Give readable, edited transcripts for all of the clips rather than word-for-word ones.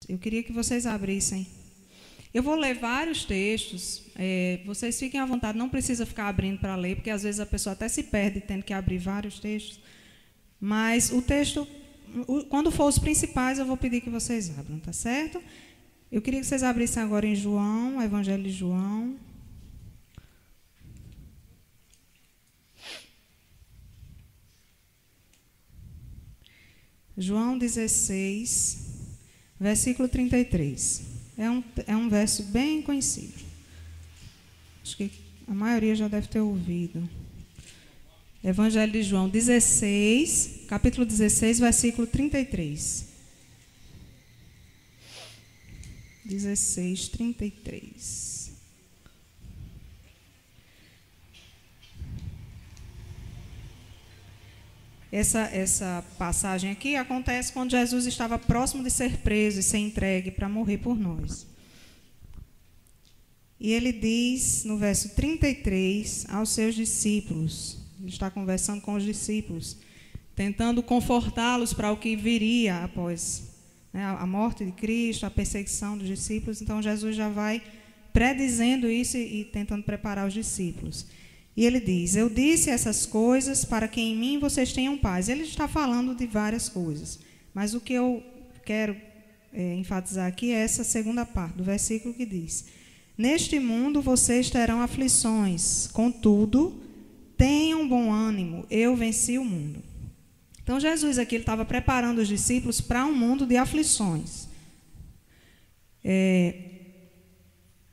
Eu queria que vocês abrissem. Eu vou ler vários textos, vocês fiquem à vontade, não precisa ficar abrindo para ler, porque às vezes a pessoa até se perde tendo que abrir vários textos. Mas o texto, quando for os principais, eu vou pedir que vocês abram, tá certo? Eu queria que vocês abrissem agora em João, o Evangelho de João. João 16, versículo 33. É um verso bem conhecido. Acho que a maioria já deve ter ouvido. Evangelho de João 16, capítulo 16, versículo 33. 16, 33. Essa passagem aqui acontece quando Jesus estava próximo de ser preso e ser entregue para morrer por nós. E ele diz no verso 33 aos seus discípulos, ele está conversando com os discípulos, tentando confortá-los para o que viria após, né, a morte de Cristo, a perseguição dos discípulos. Então Jesus já vai predizendo isso e tentando preparar os discípulos. E ele diz: eu disse essas coisas para que em mim vocês tenham paz. Ele está falando de várias coisas, mas o que eu quero enfatizar aqui é essa segunda parte do versículo que diz: neste mundo vocês terão aflições, contudo, tenham bom ânimo, eu venci o mundo. Então Jesus aqui ele estava preparando os discípulos para um mundo de aflições.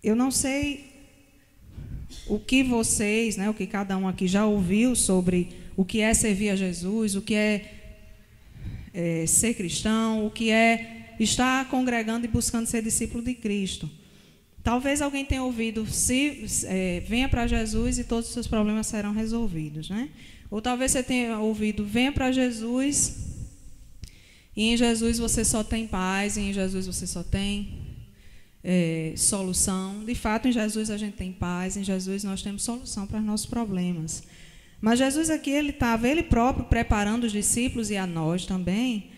Eu não sei o que vocês, né, o que cada um aqui já ouviu sobre o que é servir a Jesus, o que é ser cristão, o que é estar congregando e buscando ser discípulo de Cristo. Talvez alguém tenha ouvido, venha para Jesus e todos os seus problemas serão resolvidos, né? Ou talvez você tenha ouvido, venha para Jesus e em Jesus você só tem paz, e em Jesus você só tem solução. De fato, em Jesus a gente tem paz, em Jesus nós temos solução para os nossos problemas. Mas Jesus aqui, ele estava, ele próprio, preparando os discípulos e a nós também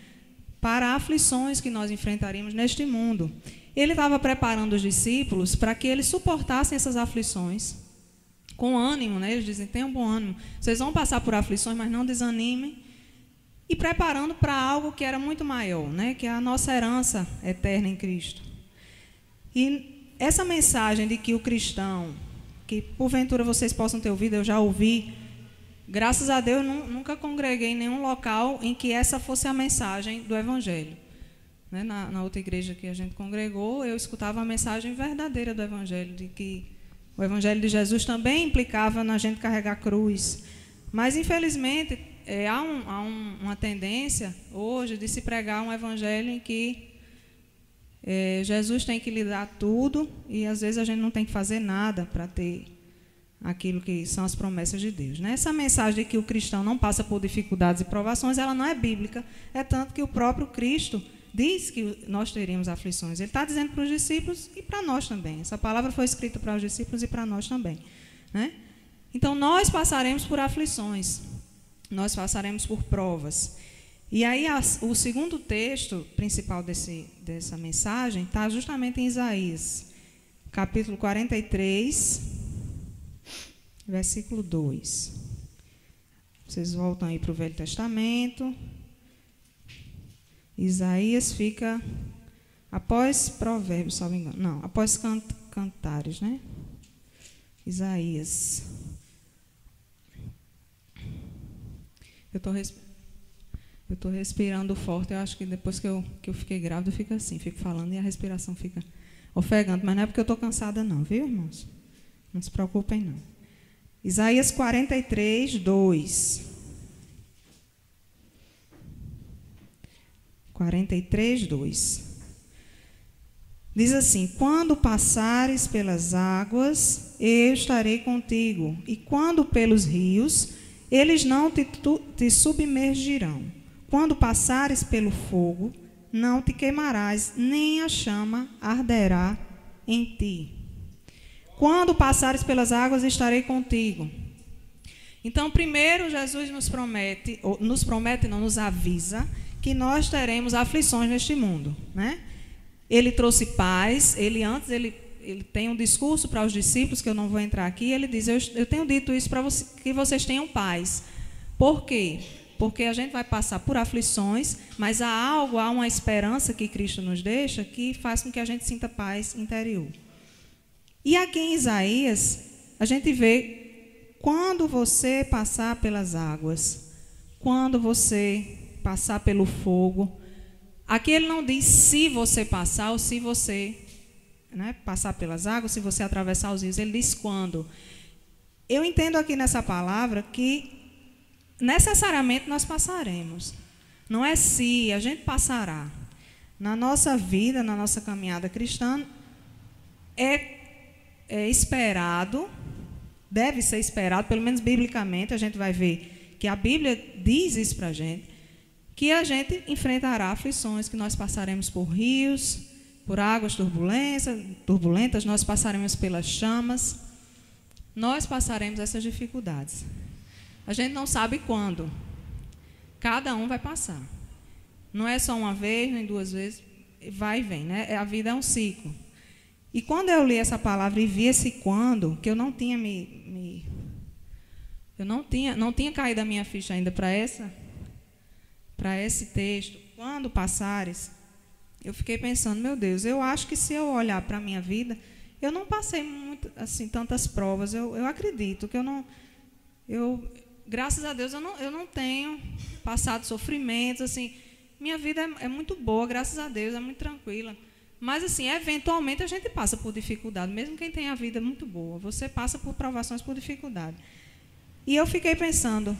para aflições que nós enfrentaríamos neste mundo. Ele estava preparando os discípulos para que eles suportassem essas aflições com ânimo, né? Eles dizem, tenham bom ânimo, vocês vão passar por aflições, mas não desanimem. E preparando para algo que era muito maior, né? Que é a nossa herança eterna em Cristo. E essa mensagem de que o cristão, que porventura vocês possam ter ouvido, eu já ouvi, graças a Deus eu nunca congreguei em nenhum local em que essa fosse a mensagem do Evangelho. Né? Na outra igreja que a gente congregou, eu escutava a mensagem verdadeira do Evangelho, de que o Evangelho de Jesus também implicava na gente carregar cruz. Mas, infelizmente, há uma tendência hoje de se pregar um Evangelho em que Jesus tem que lhe dar tudo e às vezes a gente não tem que fazer nada para ter aquilo que são as promessas de Deus, né? Essa mensagem de que o cristão não passa por dificuldades e provações, ela não é bíblica, é tanto que o próprio Cristo diz que nós teríamos aflições. Ele está dizendo para os discípulos e para nós também. Essa palavra foi escrita para os discípulos e para nós também, né? Então nós passaremos por aflições, nós passaremos por provas. E aí o segundo texto principal dessa mensagem está justamente em Isaías, capítulo 43, versículo 2. Vocês voltam aí para o Velho Testamento. Isaías fica após Provérbios, se não me engano. Não, após Cantares, né? Isaías. Eu estou respirando forte. Eu acho que depois que eu fiquei grávida, eu fico assim, fico falando e a respiração fica ofegante. Mas não é porque eu estou cansada não, viu, irmãos? Não se preocupem não. Isaías 43, 2. 43, 2. Diz assim: quando passares pelas águas, eu estarei contigo, e quando pelos rios, eles não te submergirão. Quando passares pelo fogo, não te queimarás, nem a chama arderá em ti. Quando passares pelas águas, estarei contigo. Então, primeiro, Jesus nos avisa que nós teremos aflições neste mundo, né? Ele trouxe paz. Ele tem um discurso para os discípulos, que eu não vou entrar aqui. Ele diz: eu tenho dito isso para que vocês tenham paz. Por quê? Porque a gente vai passar por aflições, mas há uma esperança que Cristo nos deixa que faz com que a gente sinta paz interior. E aqui em Isaías, a gente vê: quando você passar pelas águas, quando você passar pelo fogo. Aqui ele não diz se você passar ou se você passar pelas águas, se você atravessar os rios. Ele diz quando. Eu entendo aqui nessa palavra que necessariamente nós passaremos. Não é se, a gente passará. Na nossa vida, na nossa caminhada cristã, é esperado, deve ser esperado, pelo menos biblicamente, a gente vai ver que a Bíblia diz isso para a gente, que a gente enfrentará aflições, que nós passaremos por rios, por águas turbulentas, nós passaremos pelas chamas, nós passaremos essas dificuldades. A gente não sabe quando. Cada um vai passar. Não é só uma vez, nem duas vezes, vai e vem, né? A vida é um ciclo. E quando eu li essa palavra e vi esse quando, que eu não tinha eu não tinha caído a minha ficha ainda para esse texto, quando passares, eu fiquei pensando: meu Deus, eu acho que se eu olhar para a minha vida, eu não passei tantas provas. Eu acredito que graças a Deus, eu não tenho passado sofrimentos, assim. Minha vida é muito boa, graças a Deus, é muito tranquila. Mas, assim, eventualmente a gente passa por dificuldade. Mesmo quem tem a vida muito boa, você passa por provações, por dificuldade. E eu fiquei pensando,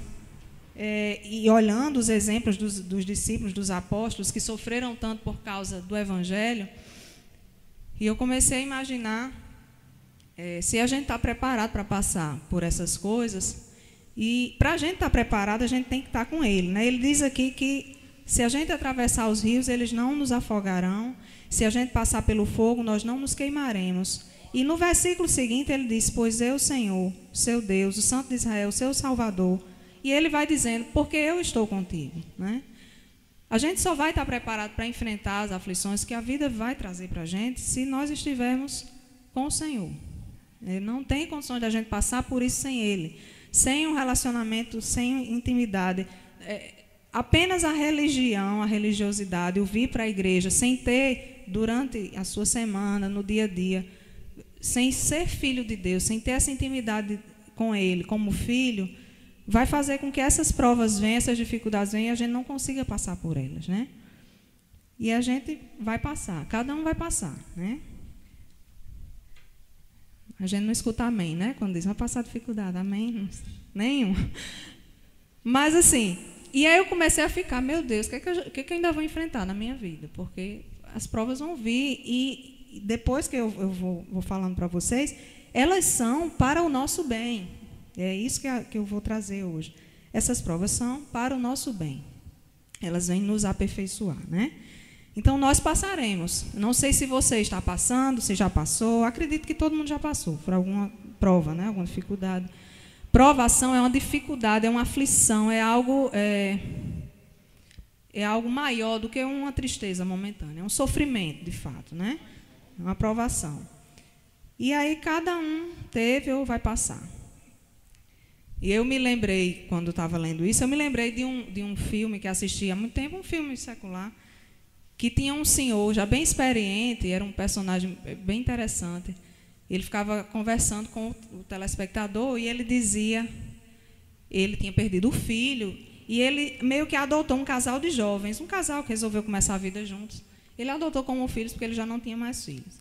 e olhando os exemplos dos discípulos, dos apóstolos, que sofreram tanto por causa do Evangelho, e eu comecei a imaginar se a gente está preparado para passar por essas coisas. E para a gente estar preparado, a gente tem que estar com Ele, né? Ele diz aqui que se a gente atravessar os rios, eles não nos afogarão. Se a gente passar pelo fogo, nós não nos queimaremos. E no versículo seguinte ele diz: pois eu, Senhor, seu Deus, o Santo de Israel, seu Salvador. E ele vai dizendo: porque eu estou contigo, né? A gente só vai estar preparado para enfrentar as aflições que a vida vai trazer para a gente se nós estivermos com o Senhor. Não tem condições de a gente passar por isso sem Ele. Sem um relacionamento, sem intimidade. Apenas a religião, a religiosidade, o vir para a igreja, sem ter, durante a sua semana, no dia a dia, sem ser filho de Deus, sem ter essa intimidade com Ele, como filho, vai fazer com que essas provas venham, essas dificuldades venham, e a gente não consiga passar por elas, né? E a gente vai passar, cada um vai passar, né? A gente não escuta amém, né? Quando diz: vai passar dificuldade, amém? Nenhum. Mas, assim, e aí eu comecei a ficar: meu Deus, o que eu ainda vou enfrentar na minha vida? Porque as provas vão vir, e depois que eu vou falando para vocês, elas são para o nosso bem. É isso que eu vou trazer hoje. Essas provas são para o nosso bem. Elas vêm nos aperfeiçoar, né? Então, nós passaremos. Não sei se você está passando, se já passou. Acredito que todo mundo já passou por alguma prova, né? Alguma dificuldade. Provação é uma dificuldade, é uma aflição, é algo maior do que uma tristeza momentânea. É um sofrimento, de fato, né? É uma provação. E aí, cada um teve ou vai passar. E eu me lembrei, quando estava lendo isso, eu me lembrei de um filme que assisti há muito tempo, um filme secular, que tinha um senhor já bem experiente, era um personagem bem interessante. Ele ficava conversando com o telespectador e ele dizia, ele tinha perdido o filho, e ele meio que adotou um casal de jovens, um casal que resolveu começar a vida juntos. Ele adotou como filhos porque ele já não tinha mais filhos.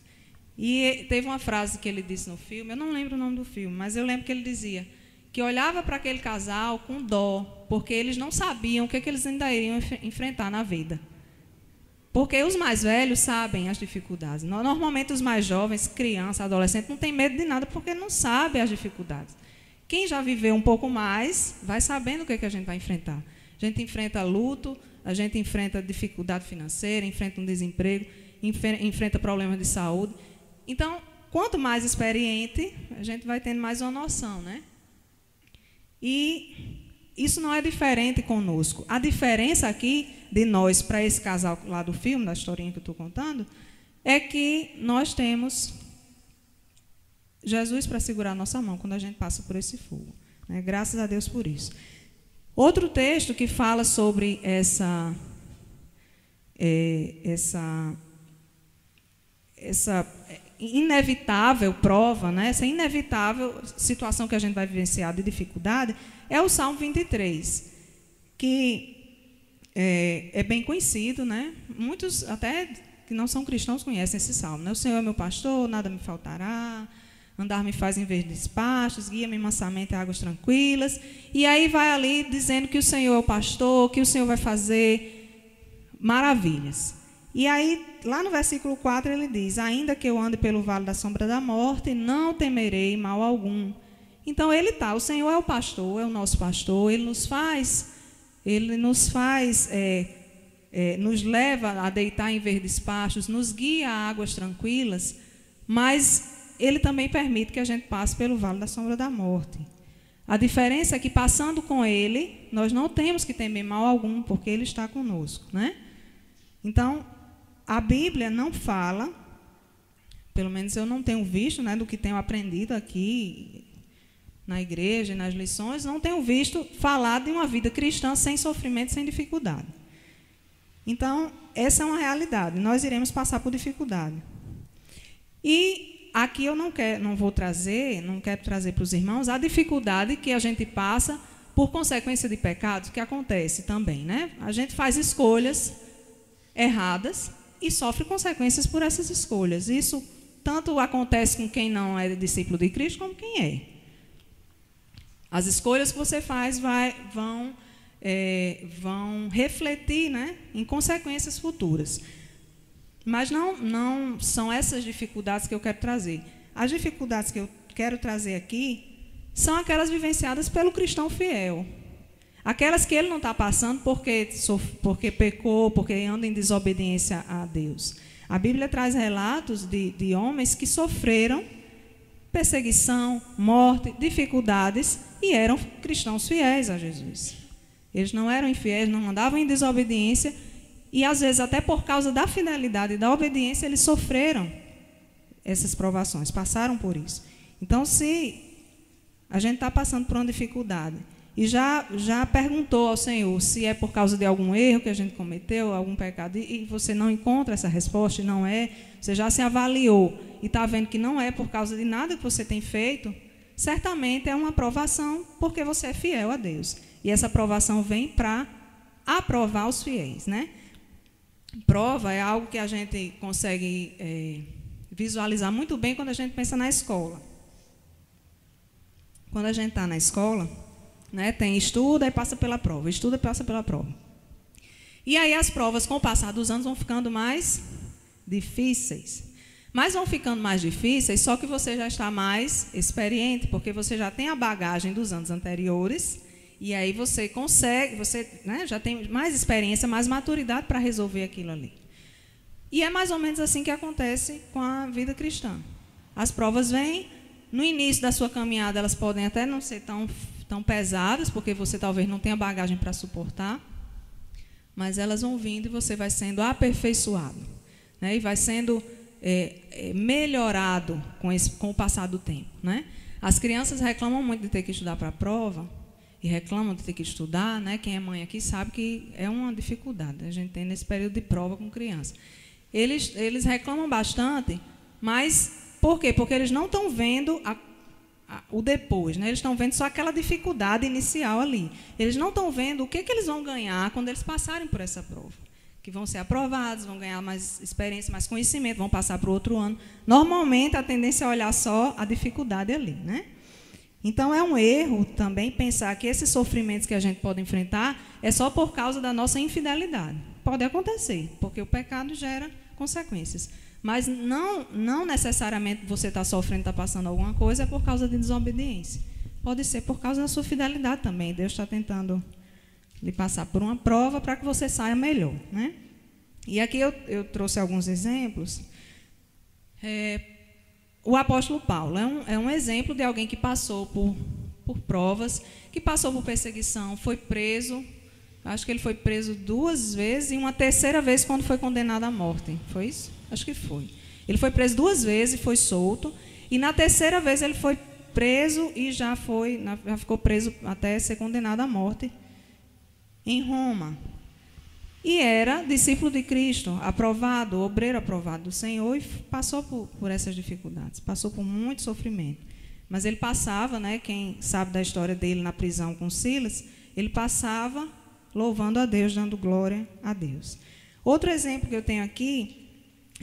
E teve uma frase que ele disse no filme, eu não lembro o nome do filme, mas eu lembro que ele dizia que olhava para aquele casal com dó, porque eles não sabiam o que eles ainda iriam enfrentar na vida. Porque os mais velhos sabem as dificuldades. Normalmente os mais jovens, crianças, adolescentes, não têm medo de nada porque não sabem as dificuldades. Quem já viveu um pouco mais vai sabendo o que a gente vai enfrentar. A gente enfrenta luto, a gente enfrenta dificuldade financeira, enfrenta um desemprego, enfrenta problemas de saúde. Então, quanto mais experiente, a gente vai tendo mais uma noção, né? E isso não é diferente conosco. A diferença aqui de nós para esse casal lá do filme, da historinha que eu estou contando, é que nós temos Jesus para segurar a nossa mão quando a gente passa por esse fogo. Né? Graças a Deus por isso. Outro texto que fala sobre essa inevitável prova, né? Essa inevitável situação que a gente vai vivenciar de dificuldade, é o Salmo 23, que é bem conhecido, né? Muitos, até que não são cristãos, conhecem esse salmo. Né? O Senhor é meu pastor, nada me faltará, andar me faz em verdes pastos, guia-me mansamente a águas tranquilas. E aí vai ali dizendo que o Senhor é o pastor, que o Senhor vai fazer maravilhas. E aí, lá no versículo 4, ele diz: ainda que eu ande pelo vale da sombra da morte, não temerei mal algum. Então, o Senhor é o pastor, é o nosso pastor, ele nos leva a deitar em verdes pastos, nos guia a águas tranquilas, mas ele também permite que a gente passe pelo vale da sombra da morte. A diferença é que, passando com ele, nós não temos que temer mal algum, porque ele está conosco, né? Então, a Bíblia não fala, pelo menos eu não tenho visto, né, do que tenho aprendido aqui na igreja, nas lições, não tenho visto falar de uma vida cristã sem sofrimento, sem dificuldade. Então, essa é uma realidade. Nós iremos passar por dificuldade. E aqui eu não quero trazer para os irmãos a dificuldade que a gente passa por consequência de pecados, que acontece também, né? A gente faz escolhas erradas e sofre consequências por essas escolhas. Isso tanto acontece com quem não é discípulo de Cristo, como quem é. As escolhas que você faz vão refletir, né, em consequências futuras. Mas não são essas dificuldades que eu quero trazer. As dificuldades que eu quero trazer aqui são aquelas vivenciadas pelo cristão fiel. Aquelas que ele não está passando porque pecou, porque anda em desobediência a Deus. A Bíblia traz relatos de homens que sofreram perseguição, morte, dificuldades e eram cristãos fiéis a Jesus. Eles não eram infiéis, não andavam em desobediência e, às vezes, até por causa da fidelidade e da obediência, eles sofreram essas provações, passaram por isso. Então, se a gente está passando por uma dificuldade e já perguntou ao Senhor se é por causa de algum erro que a gente cometeu, algum pecado, e você não encontra essa resposta, e não é, você já se avaliou e está vendo que não é por causa de nada que você tem feito, certamente é uma aprovação porque você é fiel a Deus. E essa aprovação vem para aprovar os fiéis, né? Prova é algo que a gente consegue visualizar muito bem quando a gente pensa na escola. Quando a gente está na escola, né, tem estuda e passa pela prova, estuda e passa pela prova. E aí as provas, com o passar dos anos, vão ficando mais difíceis. Mas vão ficando mais difíceis, só que você já está mais experiente, porque você já tem a bagagem dos anos anteriores, e aí você consegue, né, já tem mais experiência, mais maturidade para resolver aquilo ali. E é mais ou menos assim que acontece com a vida cristã. As provas vêm, no início da sua caminhada, elas podem até não ser tão pesadas, porque você talvez não tenha bagagem para suportar, mas elas vão vindo e você vai sendo aperfeiçoado, né, e vai sendo melhorado com o passar do tempo, né? As crianças reclamam muito de ter que estudar para a prova, e reclamam de ter que estudar, né? Quem é mãe aqui sabe que é uma dificuldade a gente tem nesse período de prova com criança. Eles reclamam bastante, mas por quê? Porque eles não estão vendo o depois, né? Eles estão vendo só aquela dificuldade inicial ali. Eles não estão vendo o que eles vão ganhar quando eles passarem por essa prova. Que vão ser aprovados, vão ganhar mais experiência, mais conhecimento, vão passar para o outro ano. Normalmente, a tendência é olhar só a dificuldade ali, né? Então, é um erro também pensar que esses sofrimentos que a gente pode enfrentar é só por causa da nossa infidelidade. Pode acontecer, porque o pecado gera consequências. Mas não necessariamente você está sofrendo, está passando alguma coisa, é por causa de desobediência. Pode ser por causa da sua fidelidade também. Deus está tentando lhe passar por uma prova para que você saia melhor, né? E aqui eu trouxe alguns exemplos. O apóstolo Paulo é um exemplo de alguém que passou por provas, que passou por perseguição, foi preso. Acho que ele foi preso 2 vezes e uma terceira vez quando foi condenado à morte. Foi isso? Acho que foi. Ele foi preso 2 vezes e foi solto. E na terceira vez ele foi preso e já ficou preso até ser condenado à morte em Roma. E era discípulo de Cristo, aprovado, obreiro aprovado do Senhor, e passou por essas dificuldades, passou por muito sofrimento. Mas ele passava, né, quem sabe da história dele na prisão com Silas, ele passava louvando a Deus, dando glória a Deus. Outro exemplo que eu tenho aqui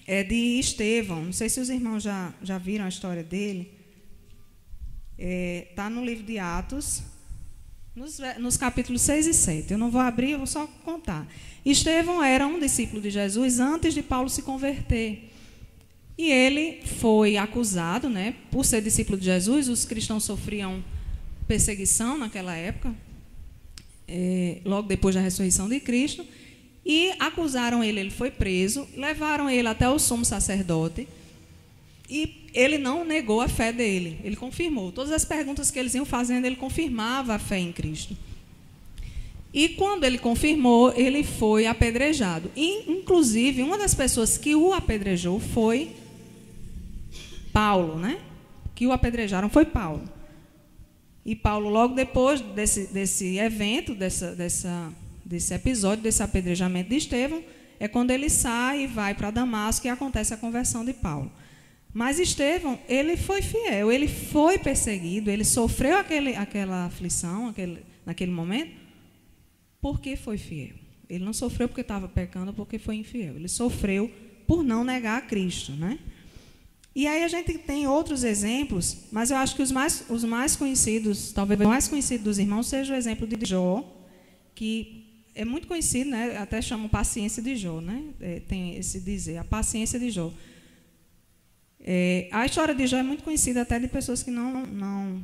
é de Estevão. Não sei se os irmãos já viram a história dele. Está no livro de Atos, nos capítulos 6 e 7. Eu não vou abrir, eu vou só contar. Estevão era um discípulo de Jesus antes de Paulo se converter. E ele foi acusado, né, por ser discípulo de Jesus. Os cristãos sofriam perseguição naquela época, logo depois da ressurreição de Cristo. E acusaram ele foi preso, levaram ele até o sumo sacerdote. E ele não negou a fé dele, ele confirmou. Todas as perguntas que eles iam fazendo, ele confirmava a fé em Cristo. E quando ele confirmou, ele foi apedrejado. E, inclusive, uma das pessoas que o apedrejou foi Paulo, né? Que o apedrejaram foi Paulo. E Paulo, logo depois desse evento, desse episódio, desse apedrejamento de Estevão, é quando ele sai e vai para Damasco e acontece a conversão de Paulo. Mas Estevão, ele foi fiel, ele foi perseguido, ele sofreu aquela aflição naquele momento, porque foi fiel. Ele não sofreu porque estava pecando, porque foi infiel. Ele sofreu por não negar a Cristo, né? E aí a gente tem outros exemplos, mas eu acho que os mais conhecidos, talvez o mais conhecido dos irmãos, seja o exemplo de Jó, que é muito conhecido, né? Até chamam paciência de Jó, né? Tem esse dizer, a paciência de Jó. A história de Jó é muito conhecida até de pessoas que não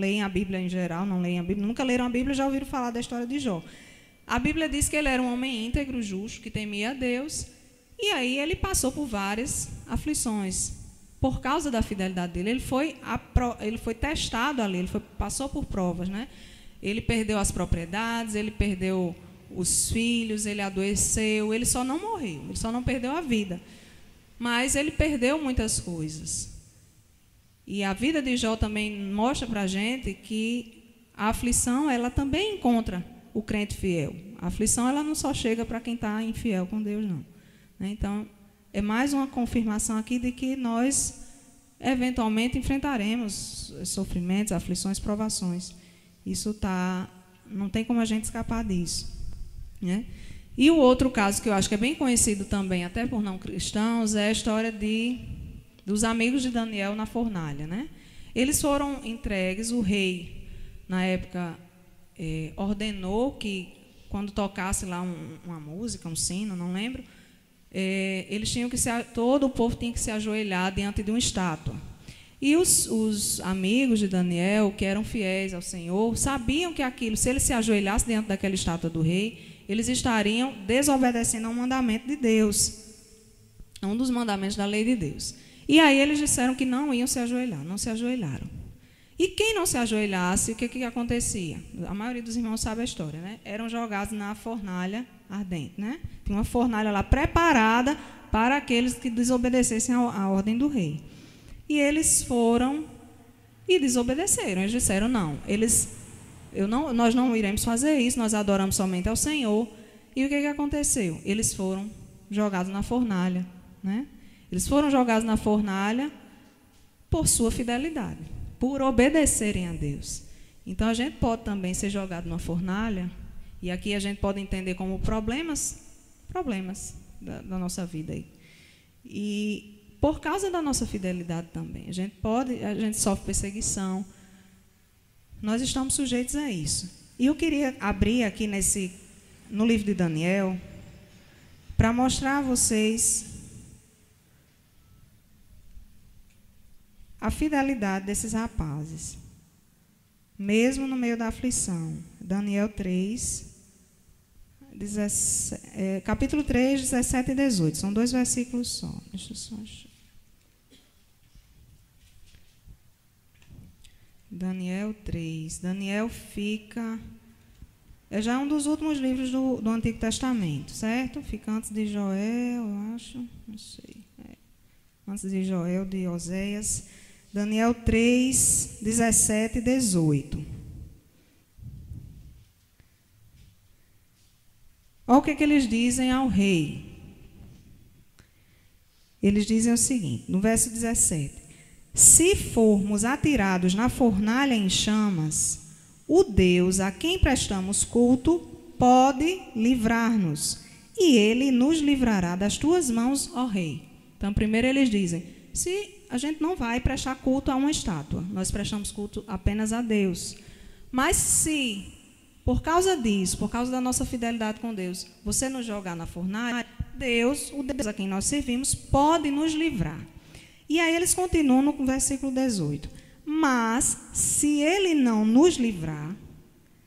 leem a Bíblia em geral, não leem a Bíblia, nunca leram a Bíblia e já ouviram falar da história de Jó. A Bíblia diz que ele era um homem íntegro, justo, que temia a Deus, e aí ele passou por várias aflições. Por causa da fidelidade dele, ele foi testado ali, passou por provas, né? Ele perdeu as propriedades, ele perdeu os filhos, ele adoeceu, ele só não morreu, ele só não perdeu a vida. Mas ele perdeu muitas coisas. E a vida de Jó também mostra para a gente que a aflição, ela também encontra o crente fiel. A aflição, ela não só chega para quem está infiel com Deus, não. Então, é mais uma confirmação aqui de que nós, eventualmente, enfrentaremos sofrimentos, aflições, provações. Isso não tem como a gente escapar disso, né? E o outro caso que eu acho que é bem conhecido também, até por não cristãos, é a história dos amigos de Daniel na fornalha, né? Eles foram entregues, o rei, na época, ordenou que, quando tocasse lá uma música, um sino, não lembro, eles tinham que todo o povo tinha que se ajoelhar diante de uma estátua. E os amigos de Daniel, que eram fiéis ao Senhor, sabiam que se eles se ajoelhassem diante daquela estátua do rei, eles estariam desobedecendo a um mandamento de Deus, a um dos mandamentos da lei de Deus. E aí eles disseram que não iam se ajoelhar, não se ajoelharam. E quem não se ajoelhasse, o que acontecia? A maioria dos irmãos sabe a história, né? Eram jogados na fornalha ardente, né? Tinha uma fornalha lá preparada para aqueles que desobedecessem à ordem do rei. E eles foram e desobedeceram. Eles disseram, nós não iremos fazer isso, nós adoramos somente ao Senhor. E o que aconteceu? Eles foram jogados na fornalha, né? Eles foram jogados na fornalha por sua fidelidade, por obedecerem a Deus. Então, a gente pode também ser jogado na fornalha, e aqui a gente pode entender como problemas da nossa vida aí. E por causa da nossa fidelidade também, a gente sofre perseguição. Nós estamos sujeitos a isso. E eu queria abrir aqui no livro de Daniel, para mostrar a vocês a fidelidade desses rapazes, mesmo no meio da aflição. Daniel 3, capítulo 3, 17 e 18. São 2 versículos só. Deixa eu só achar. Daniel 3. Daniel fica É já um dos últimos livros do Antigo Testamento, certo? Fica antes de Joel, eu acho, não sei. Antes de Joel, de Oséias. Daniel 3, 17 e 18. Olha o que eles dizem ao rei. Eles dizem o seguinte, no verso 17. Se formos atirados na fornalha em chamas, o Deus a quem prestamos culto pode livrar-nos, e ele nos livrará das tuas mãos, ó rei. Então, primeiro eles dizem, se a gente não vai prestar culto a uma estátua, nós prestamos culto apenas a Deus. Mas se, por causa disso, por causa da nossa fidelidade com Deus, você nos jogar na fornalha, Deus, o Deus a quem nós servimos, pode nos livrar. E aí eles continuam no versículo 18. Mas, se ele não nos livrar,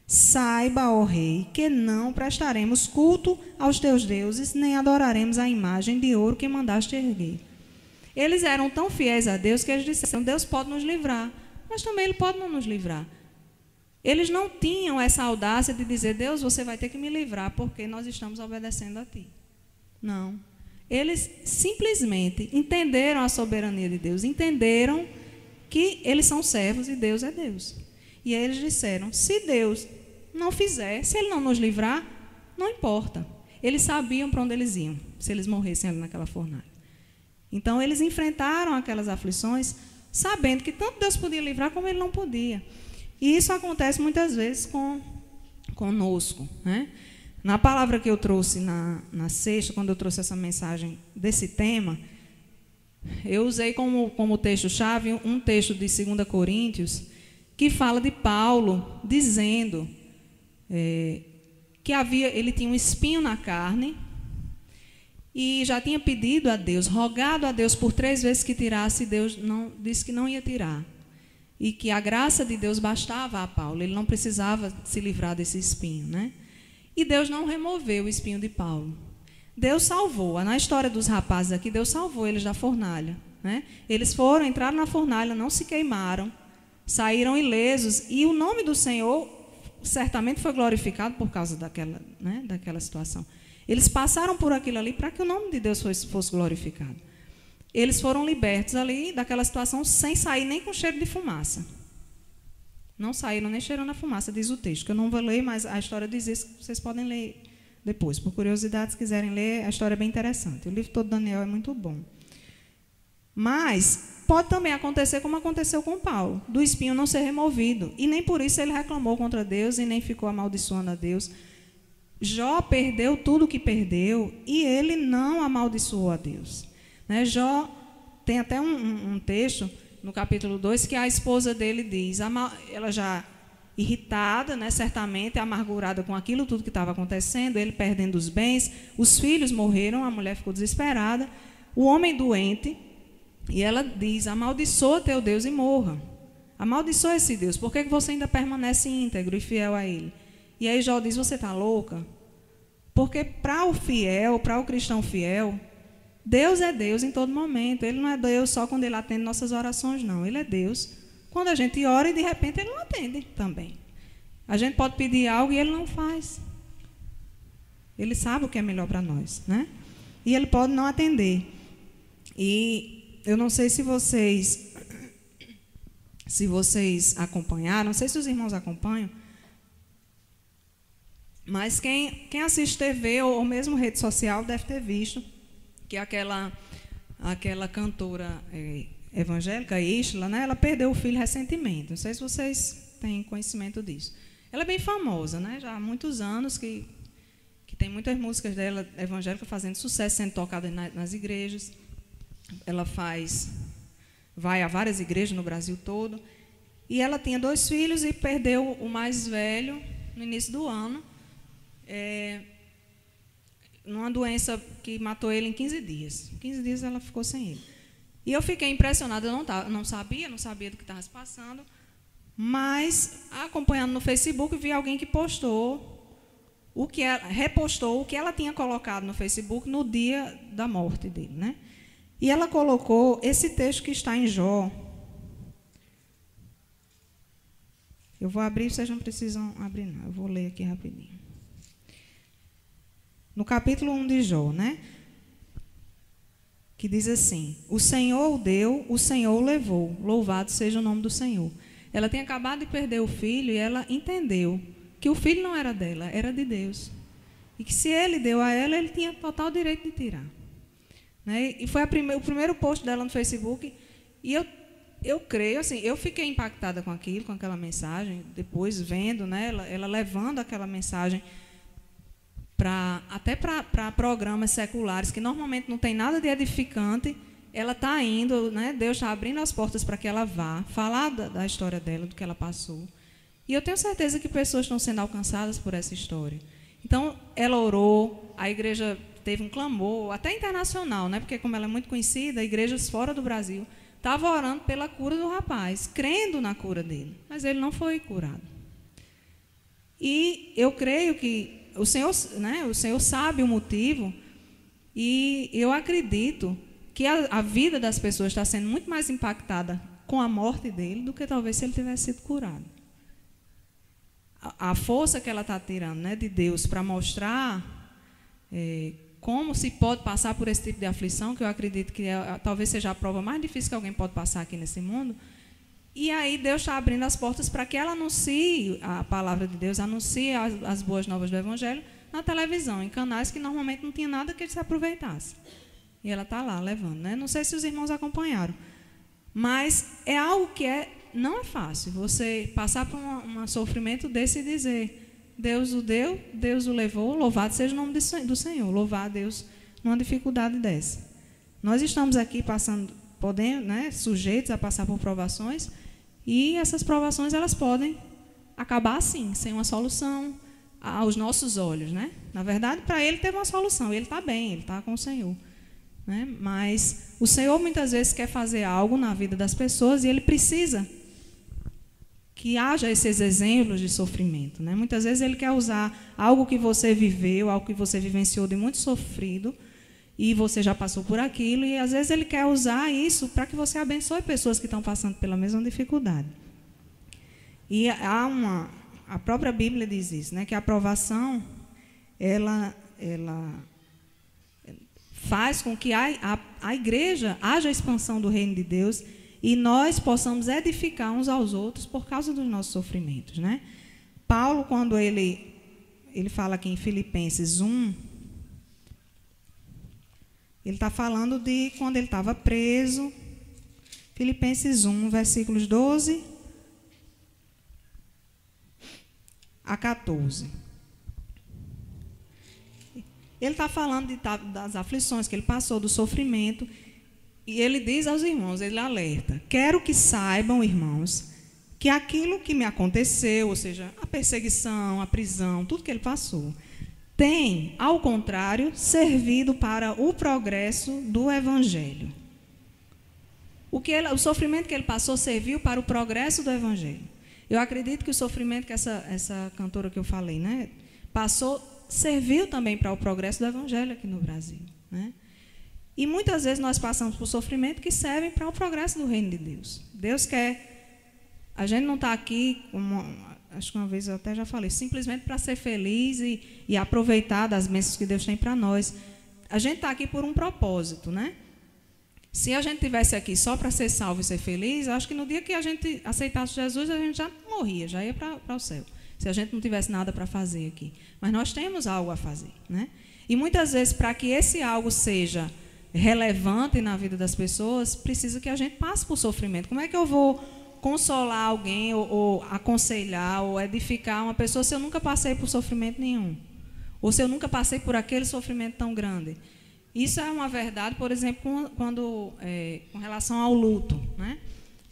saiba, ó rei, que não prestaremos culto aos teus deuses, nem adoraremos a imagem de ouro que mandaste erguer. Eles eram tão fiéis a Deus que eles disseram, Deus pode nos livrar, mas também Ele pode não nos livrar. Eles não tinham essa audácia de dizer, Deus, você vai ter que me livrar, porque nós estamos obedecendo a Ti. Não. Eles simplesmente entenderam a soberania de Deus, entenderam que eles são servos e Deus é Deus. E aí eles disseram, se Deus não fizer, se Ele não nos livrar, não importa. Eles sabiam para onde eles iam, se eles morressem ali naquela fornalha. Então, eles enfrentaram aquelas aflições, sabendo que tanto Deus podia livrar, como Ele não podia. E isso acontece muitas vezes conosco, né? Na palavra que eu trouxe na sexta, quando eu trouxe essa mensagem desse tema, eu usei como texto-chave um texto de 2 Coríntios, que fala de Paulo dizendo que ele tinha um espinho na carne e já tinha pedido a Deus, rogado a Deus por 3 vezes que tirasse, e Deus disse que não ia tirar. E que a graça de Deus bastava a Paulo, ele não precisava se livrar desse espinho, né? E Deus não removeu o espinho de Paulo. Deus salvou. Na história dos rapazes aqui, Deus salvou eles da fornalha, né? Eles entraram na fornalha, não se queimaram, saíram ilesos, e o nome do Senhor certamente foi glorificado por causa daquela situação. Eles passaram por aquilo ali para que o nome de Deus fosse glorificado. Eles foram libertos ali daquela situação sem sair nem com cheiro de fumaça. Não saíram nem cheirando a fumaça, diz o texto, que eu não vou ler, mas a história diz isso, vocês podem ler depois. Por curiosidade, se quiserem ler, a história é bem interessante. O livro todo de Daniel é muito bom. Mas pode também acontecer como aconteceu com Paulo, do espinho não ser removido. E nem por isso ele reclamou contra Deus e nem ficou amaldiçoando a Deus. Jó perdeu tudo o que perdeu e ele não amaldiçoou a Deus. Né? Jó tem até um texto no capítulo 2 que a esposa dele diz, ela já irritada, né, certamente amargurada com aquilo tudo que estava acontecendo, ele perdendo os bens, os filhos morreram, a mulher ficou desesperada, o homem doente, e ela diz, amaldiçoa teu Deus e morra. Amaldiçoa esse Deus, por que você ainda permanece íntegro e fiel a Ele? E aí Jó diz, você está louca? Porque para o fiel, para o cristão fiel, Deus é Deus em todo momento. Ele não é Deus só quando Ele atende nossas orações, não. Ele é Deus quando a gente ora e de repente Ele não atende também. A gente pode pedir algo e Ele não faz. Ele sabe o que é melhor para nós, né? E Ele pode não atender. E eu não sei se vocês acompanharam, não sei se os irmãos acompanham, mas quem assiste TV ou mesmo rede social deve ter visto que aquela cantora evangélica, Isla, né, ela perdeu o filho recentemente. Não sei se vocês têm conhecimento disso. Ela é bem famosa, né, já há muitos anos, que tem muitas músicas dela evangélicas fazendo sucesso, sendo tocadas nas igrejas. Ela vai a várias igrejas no Brasil todo. E ela tinha 2 filhos e perdeu o mais velho no início do ano, numa doença que matou ele em 15 dias. Em 15 dias ela ficou sem ele. E eu fiquei impressionada, eu não sabia do que estava se passando, mas acompanhando no Facebook, vi alguém que repostou o que ela tinha colocado no Facebook no dia da morte dele, né? E ela colocou esse texto que está em Jó. Eu vou abrir, vocês não precisam abrir, não. Eu vou ler aqui rapidinho. No capítulo 1 de Jó, né? Que diz assim: o Senhor o deu, o Senhor o levou, louvado seja o nome do Senhor. Ela tinha acabado de perder o filho e ela entendeu que o filho não era dela, era de Deus. E que se ele deu a ela, ele tinha total direito de tirar. Né? E foi o primeiro post dela no Facebook. E eu creio, assim, eu fiquei impactada com aquilo, com aquela mensagem, depois vendo, né, ela levando aquela mensagem até para programas seculares, que normalmente não tem nada de edificante, ela está indo, né, Deus está abrindo as portas para que ela vá falar da história dela, do que ela passou. E eu tenho certeza que pessoas estão sendo alcançadas por essa história. Então, ela orou, a igreja teve um clamor, até internacional, né, porque como ela é muito conhecida, igrejas fora do Brasil estavam orando pela cura do rapaz, crendo na cura dele, mas ele não foi curado. E eu creio que o Senhor sabe o motivo, e eu acredito que a vida das pessoas está sendo muito mais impactada com a morte dele do que talvez se ele tivesse sido curado. A força que ela está tirando, né, de Deus para mostrar como se pode passar por esse tipo de aflição, que eu acredito que talvez seja a prova mais difícil que alguém pode passar aqui nesse mundo. E aí Deus está abrindo as portas para que ela anuncie a palavra de Deus, anuncie as boas novas do Evangelho na televisão, em canais que normalmente não tinha nada que ele se aproveitasse. E ela está lá levando, né? Não sei se os irmãos acompanharam, mas é algo que não é fácil. Você passar por um sofrimento desse e dizer: Deus o deu, Deus o levou, louvado seja o nome do Senhor. Louvar a Deus numa dificuldade dessa. Nós estamos aqui podendo, né, sujeitos a passar por provações, e essas provações elas podem acabar assim, sem uma solução aos nossos olhos, né? Na verdade, para ele teve uma solução, ele está bem, ele está com o Senhor, né? Mas o Senhor muitas vezes quer fazer algo na vida das pessoas e ele precisa que haja esses exemplos de sofrimento, né? Muitas vezes ele quer usar algo que você viveu, algo que você vivenciou de muito sofrido, e você já passou por aquilo, e às vezes ele quer usar isso para que você abençoe pessoas que estão passando pela mesma dificuldade. E a própria Bíblia diz isso, né, que a provação ela faz com que a igreja haja a expansão do reino de Deus e nós possamos edificar uns aos outros por causa dos nossos sofrimentos, né? Paulo, quando ele fala aqui em Filipenses 1, ele está falando de quando ele estava preso. Filipenses 1, versículos 12 a 14. Ele está falando das aflições que ele passou, do sofrimento. E ele diz aos irmãos, ele alerta: quero que saibam, irmãos, que aquilo que me aconteceu, ou seja, a perseguição, a prisão, tudo que ele passou, tem, ao contrário, servido para o progresso do Evangelho. O sofrimento que ele passou serviu para o progresso do Evangelho. Eu acredito que o sofrimento que essa cantora que eu falei, né, passou, serviu também para o progresso do Evangelho aqui no Brasil, né? E muitas vezes nós passamos por sofrimento que servem para o progresso do reino de Deus. Deus quer... A gente não está aqui, acho que uma vez eu até já falei, simplesmente para ser feliz e aproveitar das bênçãos que Deus tem para nós. A gente está aqui por um propósito, né? Se a gente estivesse aqui só para ser salvo e ser feliz, acho que no dia que a gente aceitasse Jesus, a gente já morria, já ia para o céu. Se a gente não tivesse nada para fazer aqui. Mas nós temos algo a fazer, né? E muitas vezes, para que esse algo seja relevante na vida das pessoas, precisa que a gente passe por sofrimento. Como é que eu vou consolar alguém ou aconselhar ou edificar uma pessoa se eu nunca passei por sofrimento nenhum? Ou se eu nunca passei por aquele sofrimento tão grande? Isso é uma verdade, por exemplo, com relação ao luto, né?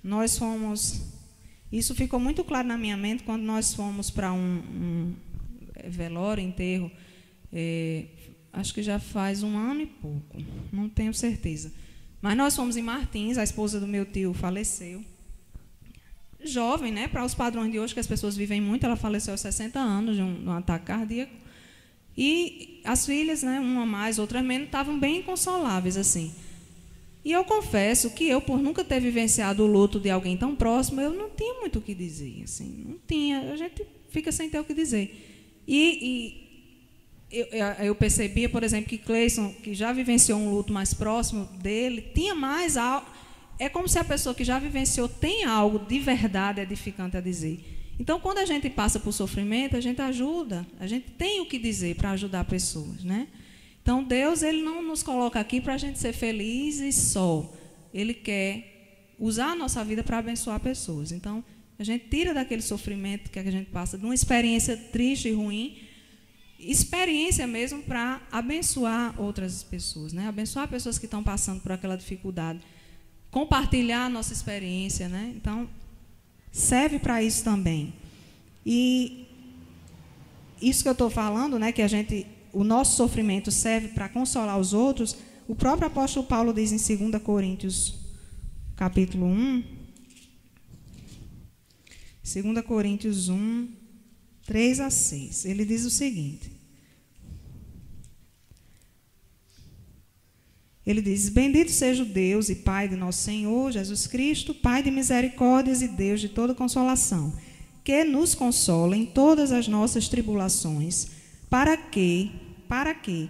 Nós fomos... Isso ficou muito claro na minha mente quando nós fomos para um velório, enterro, acho que já faz 1 ano e pouco, não tenho certeza. Mas nós fomos em Martins, a esposa do meu tio faleceu. Jovem, né? Para os padrões de hoje, que as pessoas vivem muito, ela faleceu aos 60 anos de um ataque cardíaco. E as filhas, né, uma mais, outra menos, estavam bem inconsoláveis, assim. E eu confesso que eu, por nunca ter vivenciado o luto de alguém tão próximo, eu não tinha muito o que dizer. Assim, não tinha, a gente fica sem ter o que dizer. Eu percebia, por exemplo, que Cleison, que já vivenciou um luto mais próximo dele, tinha mais algo. É como se a pessoa que já vivenciou tem algo de verdade edificante a dizer. Então, quando a gente passa por sofrimento, a gente ajuda, a gente tem o que dizer para ajudar pessoas, né? Então, Deus, ele não nos coloca aqui para a gente ser feliz e só. Ele quer usar a nossa vida para abençoar pessoas. Então, a gente tira daquele sofrimento que a gente passa, de uma experiência triste e ruim, experiência mesmo para abençoar outras pessoas, né? Abençoar pessoas que estão passando por aquela dificuldade. Compartilhar a nossa experiência, né? Então, serve para isso também. E isso que eu estou falando, né, que o nosso sofrimento serve para consolar os outros, o próprio apóstolo Paulo diz em 2 Coríntios, capítulo 1, 2 Coríntios 1, 3 a 6. Ele diz o seguinte. Ele diz: bendito seja o Deus e Pai de nosso Senhor Jesus Cristo, Pai de misericórdias e Deus de toda consolação, que nos consola em todas as nossas tribulações, para que,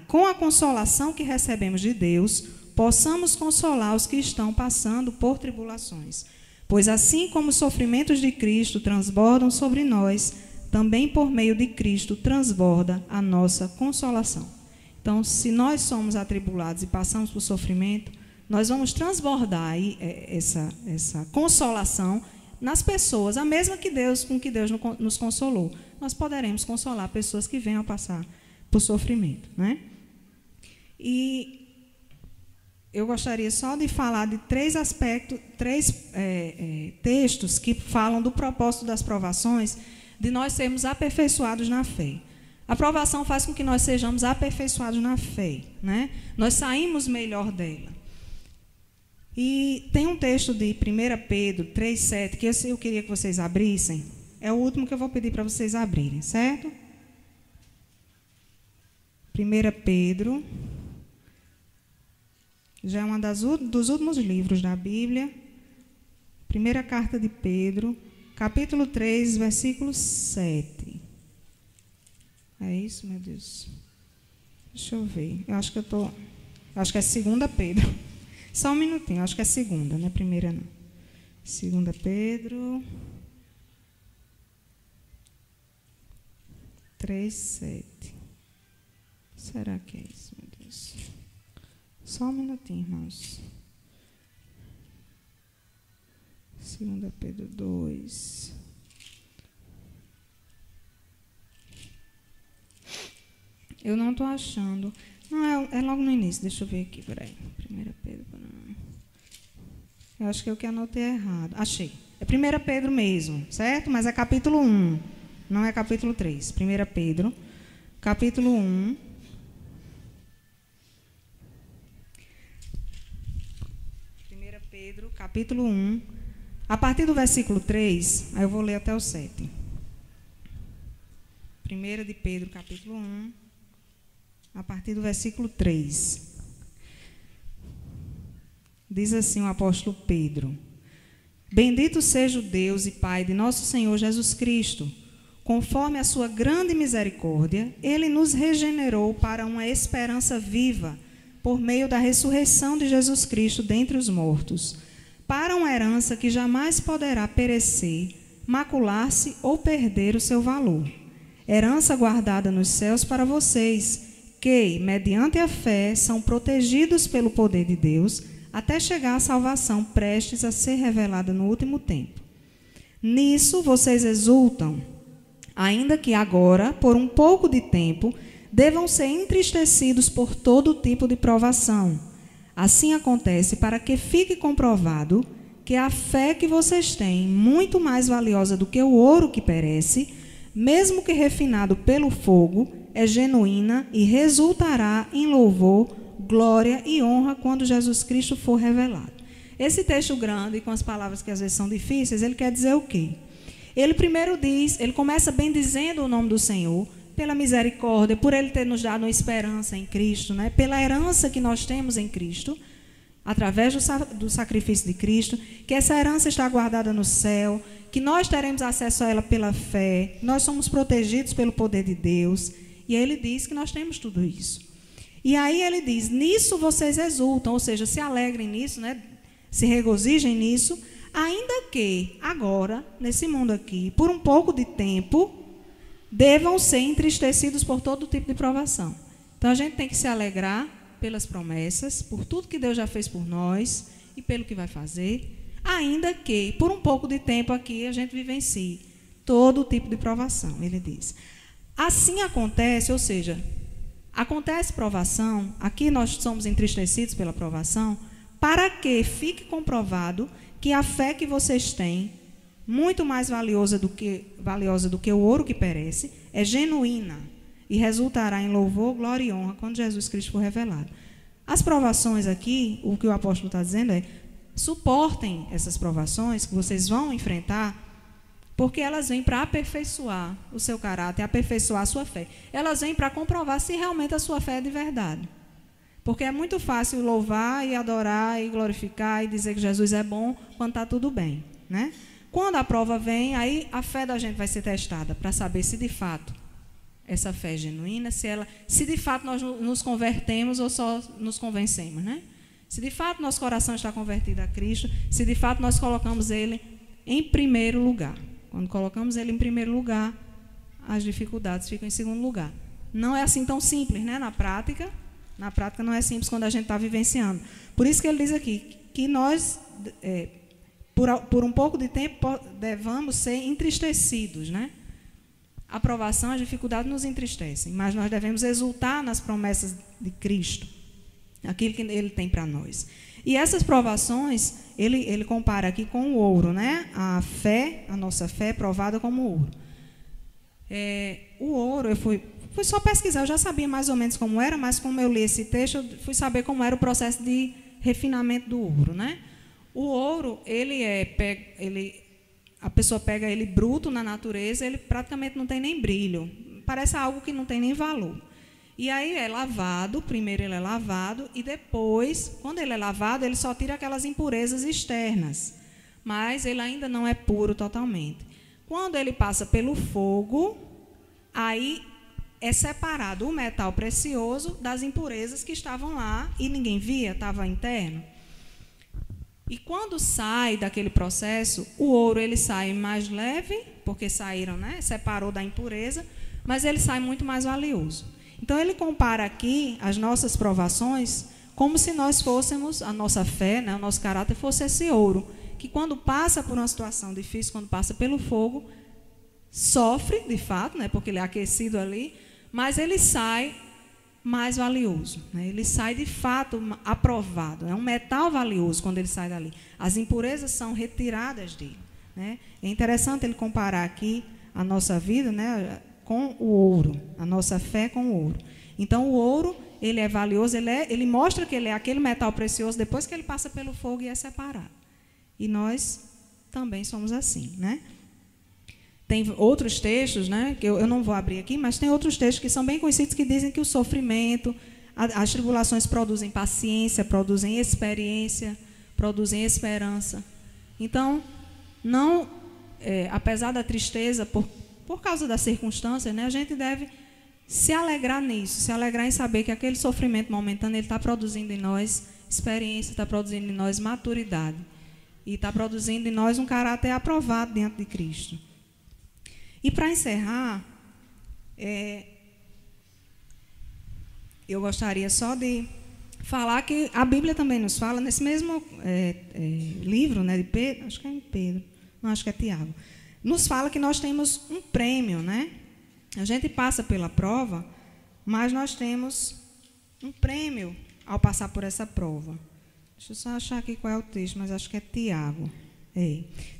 com a consolação que recebemos de Deus, possamos consolar os que estão passando por tribulações. Pois assim como os sofrimentos de Cristo transbordam sobre nós, também por meio de Cristo transborda a nossa consolação. Então, se nós somos atribulados e passamos por sofrimento, nós vamos transbordar aí essa consolação nas pessoas, a mesma que Deus, com que Deus nos consolou. Nós poderemos consolar pessoas que venham a passar por sofrimento, né? E eu gostaria só de falar de três aspectos, textos que falam do propósito das provações, de nós sermos aperfeiçoados na fé. A provação faz com que nós sejamos aperfeiçoados na fé, né? Nós saímos melhor dela. E tem um texto de 1 Pedro 3,7, que eu queria que vocês abrissem. É o último que eu vou pedir para vocês abrirem, certo? 1 Pedro, já é um dos últimos livros da Bíblia. Primeira carta de Pedro, capítulo 3, versículo 7. É isso, meu Deus? Deixa eu ver. Acho que é 2 Pedro. Só um minutinho, acho que é 2, não é primeira não. 2 Pedro 3:7. Será que é isso, meu Deus? Só um minutinho, irmãos. 2 Pedro 2. Eu não estou achando. Não, é logo no início. Deixa eu ver aqui, peraí. 1 Pedro. Eu acho que eu que anotei errado. Achei. É 1 Pedro mesmo, certo? Mas é capítulo 1. Não é capítulo 3. 1 Pedro, capítulo 1. Pedro, capítulo 1. A partir do versículo 3, aí eu vou ler até o 7. 1 de Pedro, capítulo 1. A partir do versículo 3. Diz assim o apóstolo Pedro: bendito seja o Deus e Pai de nosso Senhor Jesus Cristo. Conforme a sua grande misericórdia, Ele nos regenerou para uma esperança viva, por meio da ressurreição de Jesus Cristo dentre os mortos, para uma herança que jamais poderá perecer, macular-se ou perder o seu valor. Herança guardada nos céus para vocês, que, mediante a fé, são protegidos pelo poder de Deus, até chegar à salvação prestes a ser revelada no último tempo. Nisso vocês exultam, ainda que agora, por um pouco de tempo, devam ser entristecidos por todo tipo de provação. Assim acontece para que fique comprovado que a fé que vocês têm, muito mais valiosa do que o ouro que perece, mesmo que refinado pelo fogo, é genuína e resultará em louvor, glória e honra quando Jesus Cristo for revelado. Esse texto grande, com as palavras que às vezes são difíceis, ele quer dizer o quê? Ele primeiro diz, ele começa bendizendo o nome do Senhor, pela misericórdia, por Ele ter nos dado uma esperança em Cristo, né? Pela herança que nós temos em Cristo. através do sacrifício de Cristo, que essa herança está guardada no céu, que nós teremos acesso a ela pela fé, nós somos protegidos pelo poder de Deus. E aí ele diz que nós temos tudo isso. E aí ele diz, nisso vocês exultam, ou seja, se alegrem nisso, né? Se regozijem nisso, ainda que agora, nesse mundo aqui, por um pouco de tempo, devam ser entristecidos por todo tipo de provação. Então a gente tem que se alegrar pelas promessas, por tudo que Deus já fez por nós e pelo que vai fazer, ainda que por um pouco de tempo aqui a gente vivencie todo tipo de provação, ele diz. Assim acontece, ou seja, acontece provação, aqui nós somos entristecidos pela provação, para que fique comprovado que a fé que vocês têm, muito mais valiosa do que o ouro que perece, é genuína e resultará em louvor, glória e honra quando Jesus Cristo for revelado. As provações aqui, o que o apóstolo está dizendo é, suportem essas provações que vocês vão enfrentar, porque elas vêm para aperfeiçoar o seu caráter, aperfeiçoar a sua fé. Elas vêm para comprovar se realmente a sua fé é de verdade. Porque é muito fácil louvar e adorar e glorificar e dizer que Jesus é bom quando está tudo bem, né? Quando a prova vem, aí a fé da gente vai ser testada para saber se de fato essa fé é genuína, se de fato nós nos convertemos ou só nos convencemos, né? Se de fato nosso coração está convertido a Cristo, se de fato nós colocamos Ele em primeiro lugar. Quando colocamos Ele em primeiro lugar, as dificuldades ficam em segundo lugar. Não é assim tão simples, né? Na prática não é simples quando a gente está vivenciando. Por isso que ele diz aqui que nós, por um pouco de tempo, devamos ser entristecidos, né? A provação, as dificuldades nos entristecem, mas nós devemos exultar nas promessas de Cristo, aquilo que Ele tem para nós. E essas provações, ele compara aqui com o ouro, né? A nossa fé é provada como ouro. O ouro, eu fui só pesquisar, eu já sabia mais ou menos como era, mas como eu li esse texto, eu fui saber como era o processo de refinamento do ouro, né? O ouro, a pessoa pega ele bruto na natureza, ele praticamente não tem nem brilho, parece algo que não tem nem valor. E aí é lavado, primeiro ele é lavado, e depois, quando ele é lavado, ele só tira aquelas impurezas externas, mas ele ainda não é puro totalmente. Quando ele passa pelo fogo, aí é separado o metal precioso das impurezas que estavam lá e ninguém via, estava interno. E quando sai daquele processo, o ouro ele sai mais leve, porque saíram, né? Separou da impureza, mas ele sai muito mais valioso. Então ele compara aqui as nossas provações como se nós fôssemos, a nossa fé, né, o nosso caráter fosse esse ouro, que quando passa por uma situação difícil, quando passa pelo fogo, sofre de fato, né, porque ele é aquecido ali, mas ele sai mais valioso, né? Ele sai de fato aprovado, é um metal valioso quando ele sai dali. As impurezas são retiradas dele, né? É interessante ele comparar aqui a nossa vida, né, com o ouro, a nossa fé com o ouro. Então o ouro, ele é valioso, ele mostra que ele é aquele metal precioso depois que ele passa pelo fogo e é separado. E nós também somos assim, né? Tem outros textos, né, que eu não vou abrir aqui, mas tem outros textos que são bem conhecidos que dizem que o sofrimento, as tribulações produzem paciência, produzem experiência, produzem esperança. Então, apesar da tristeza, por causa das circunstâncias, né, a gente deve se alegrar nisso, se alegrar em saber que aquele sofrimento momentâneo ele está produzindo em nós experiência, está produzindo em nós maturidade e está produzindo em nós um caráter aprovado diante de Cristo. E para encerrar, eu gostaria só de falar que a Bíblia também nos fala, nesse mesmo livro, né, de Pedro, acho que é em Pedro, não, acho que é Tiago, nos fala que nós temos um prêmio, né? A gente passa pela prova, mas nós temos um prêmio ao passar por essa prova. Deixa eu só achar aqui qual é o texto, mas acho que é Tiago.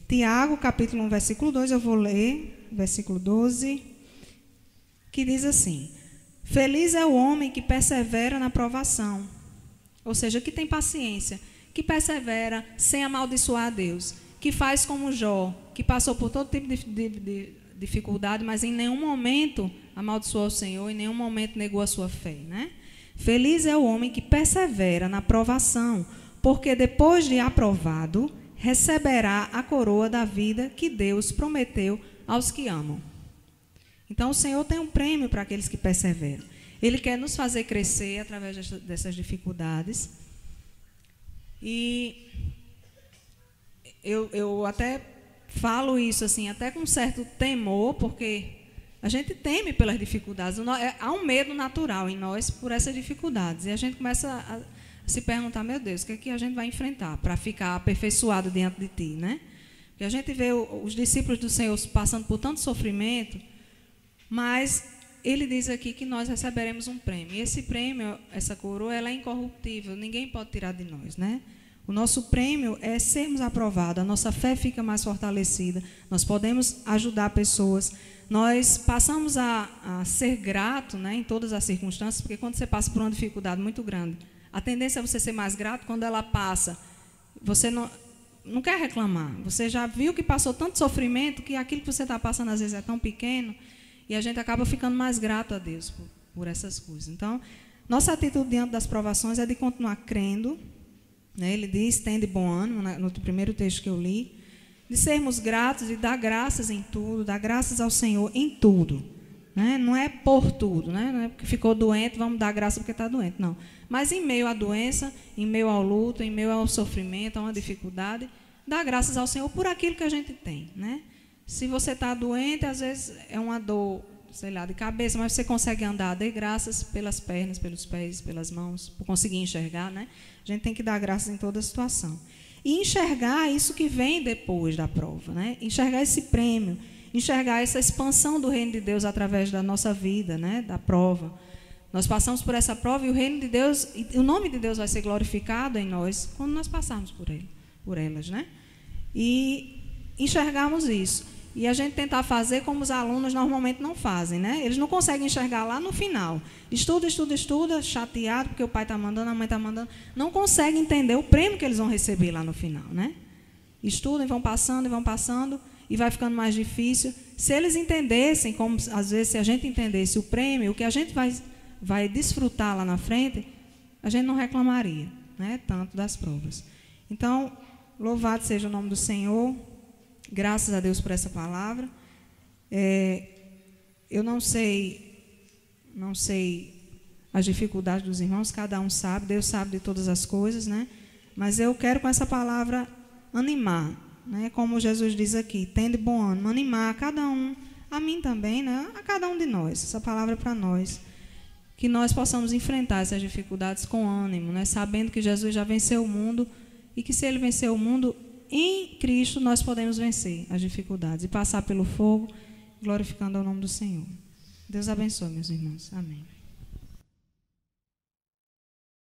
Tiago, capítulo 1, versículo 2, eu vou ler, versículo 12, que diz assim: feliz é o homem que persevera na provação, ou seja, que tem paciência, que persevera sem amaldiçoar a Deus, que faz como Jó, que passou por todo tipo de dificuldade, mas em nenhum momento amaldiçoou o Senhor, em nenhum momento negou a sua fé, né? Feliz é o homem que persevera na provação, porque depois de aprovado, receberá a coroa da vida que Deus prometeu aos que amam. Então, o Senhor tem um prêmio para aqueles que perseveram. Ele quer nos fazer crescer através dessas dificuldades. E eu até falo isso assim, até com certo temor, porque a gente teme pelas dificuldades. Há um medo natural em nós por essas dificuldades. E a gente começa a se perguntar, meu Deus, o que é que a gente vai enfrentar para ficar aperfeiçoado diante de ti, né? Porque a gente vê os discípulos do Senhor passando por tanto sofrimento, mas ele diz aqui que nós receberemos um prêmio. E esse prêmio, essa coroa, ela é incorruptível, ninguém pode tirar de nós, né? O nosso prêmio é sermos aprovados, a nossa fé fica mais fortalecida, nós podemos ajudar pessoas, nós passamos a ser grato, né, em todas as circunstâncias, porque quando você passa por uma dificuldade muito grande, a tendência é você ser mais grato. Quando ela passa, você não quer reclamar, você já viu que passou tanto sofrimento que aquilo que você está passando às vezes é tão pequeno, e a gente acaba ficando mais grato a Deus por essas coisas. Então, nossa atitude diante das provações é de continuar crendo, né? Ele diz, tende bom ânimo, no primeiro texto que eu li, de sermos gratos, de dar graças em tudo, dar graças ao Senhor em tudo, né? Não é por tudo, né? Não é porque ficou doente, vamos dar graça porque está doente, não. Mas em meio à doença, em meio ao luto, em meio ao sofrimento, a uma dificuldade, dar graças ao Senhor por aquilo que a gente tem, né? Se você está doente, às vezes é uma dor, sei lá, de cabeça, mas você consegue andar, dê graças pelas pernas, pelos pés, pelas mãos, por conseguir enxergar, né? A gente tem que dar graças em toda a situação. E enxergar isso que vem depois da prova, né? Enxergar esse prêmio, enxergar essa expansão do reino de Deus através da nossa vida, né? Da prova. Nós passamos por essa prova e o reino de Deus, e o nome de Deus vai ser glorificado em nós quando nós passarmos por elas, né? E enxergarmos isso. E a gente tentar fazer como os alunos normalmente não fazem, né? Eles não conseguem enxergar lá no final. Estuda, chateado, porque o pai está mandando, a mãe está mandando. Não conseguem entender o prêmio que eles vão receber lá no final, né? Estudam, vão passando, e vai ficando mais difícil. Se eles entendessem, como às vezes se a gente entendesse o prêmio, o que a gente vai desfrutar lá na frente, a gente não reclamaria, né? Tanto das provas. Então, louvado seja o nome do Senhor. Graças a Deus por essa palavra. Eu não sei as dificuldades dos irmãos, cada um sabe, Deus sabe de todas as coisas, né? Mas eu quero com essa palavra animar, né? Como Jesus diz aqui, tende bom ânimo, animar a cada um, a mim também, né? A cada um de nós, essa palavra é para nós, que nós possamos enfrentar essas dificuldades com ânimo, né? Sabendo que Jesus já venceu o mundo e que se Ele venceu o mundo, em Cristo nós podemos vencer as dificuldades e passar pelo fogo, glorificando ao nome do Senhor. Deus abençoe, meus irmãos. Amém.